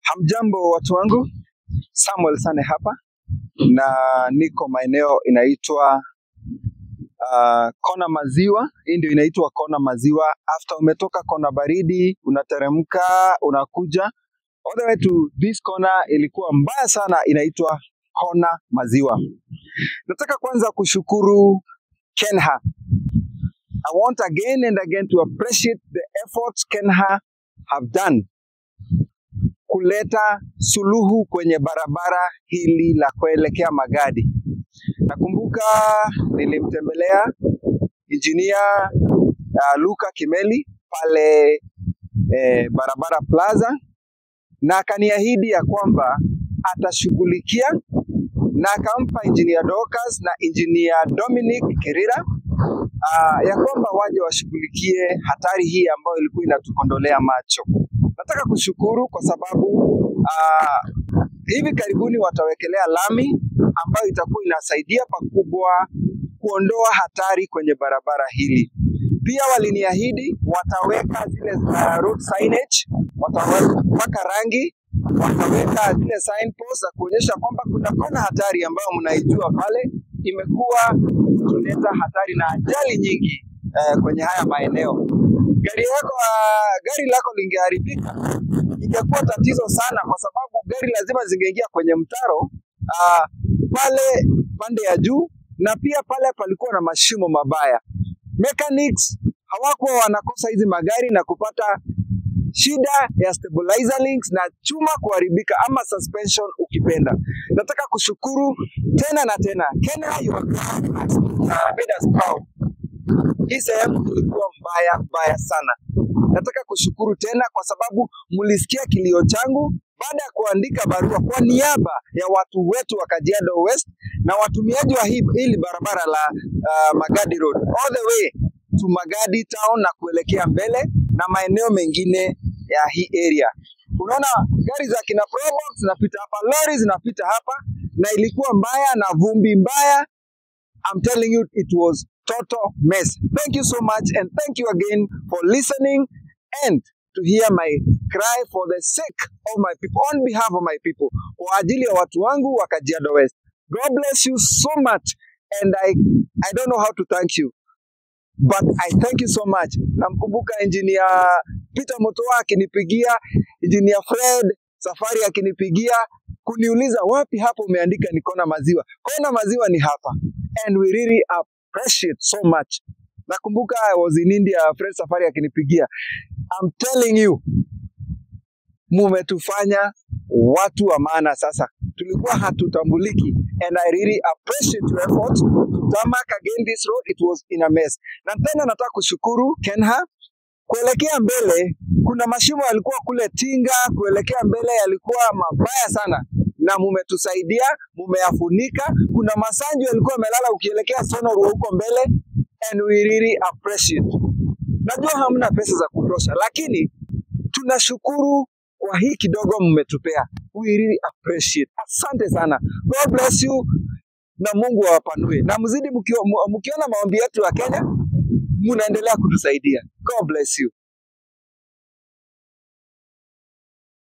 Hamjambo watu wangu, Samuel Sane hapa na niko maeneo inaitwa Kona Maziwa. Hii ndio inaitwa Kona Maziwa. After umetoka Kona Baridi, unateremka, unakuja all the way to this corner, ilikuwa mbaya sana, inaitwa Kona Maziwa. Nataka kwanza kushukuru Kenha. I want again and again to appreciate the efforts Kenha have done kuleta suluhu kwenye barabara hili la kuelekea Magadi. Nakumbuka nilimtembelea engineer Luka Kimeli pale barabara plaza, na akaniahidi ya kwamba atashughulikia, na akampa engineer Dorcas na engineer Dominic Kerira ya kwamba waje washughulikie hatari hii ambayo ilikuwa inatukondolea macho. Nataka kushukuru kwa sababu hivi karibuni watawekelea lami ambayo itakuwa inasaidia pakubwa kuondoa hatari kwenye barabara hili. Pia waliniahidi wataweka zile road signage, wataweka rangi, wataweka zile signposts za kuonyesha kwamba kuna hatari ambayo mnaijua pale imekuwa ikileta hatari na ajali nyingi kwenye haya maeneo. Gari lako lingeharibika, ingekuwa tatizo sana, kwa sababu gari lazima zingeingia kwenye mtaro pale pande ya juu, na pia pale palikuwa na mashimo mabaya. Mechanics hawakuwa wanakosa hizi magari na kupata shida ya stabilizer links na chuma kuharibika ama suspension ukipenda. Nataka kushukuru tena na tena. Kenha, you are made us proud. Hii sehemu ilikuwa mbaya sana. Nataka kushukuru tena kwa sababu mulisikia kilio changu baada ya kuandika barua kwa niaba ya watu wetu wa Kajiado West na watumiaji wa hili barabara la Magadi Road all the way to Magadi town na kuelekea mbele na maeneo mengine ya hii area. Unaona gari za kina Probox zinapita hapa, lori zinapita hapa, na ilikuwa mbaya na vumbi mbaya. I'm telling you, it was total mess. Thank you so much, and thank you again for listening and to hear my cry for the sake of my people, on behalf of my people, kwa ajili ya watu wangu wa Kajiado West. God bless you so much, and I don't know how to thank you, but I thank you so much. Namkumbuka engineer Peter Mutua akinipigia, engineer Fred Safari akinipigia kuniuliza wapi hapo umeandika ni Kona Maziwa. Kona Maziwa ni hapa, and we really appreciate so much. Nakumbuka I was in India, Fred Safari akinipigia. I'm telling you, mumetufanya watu wa maana sasa. Tulikuwa hatutambuliki, and I really appreciate your effort to tarmac again this road. It was in a mess. Na tena nataka kushukuru Kenha. Kuelekea mbele kuna mashimo yalikuwa kule Tinga, kuelekea mbele yalikuwa mabaya sana, na mumetusaidia, mumeyafunika. Kuna masanjo yalikuwa yamelala ukielekea Sonoru huko mbele, and we really appreciate. Najua hamna pesa za kutosha, lakini tunashukuru kwa hii kidogo mmetupea. We really appreciate. Asante sana. God bless you, na Mungu awapanue. Na mzidi mkiona maombi yetu ya Kenya, munaendelea kutusaidia. God bless you.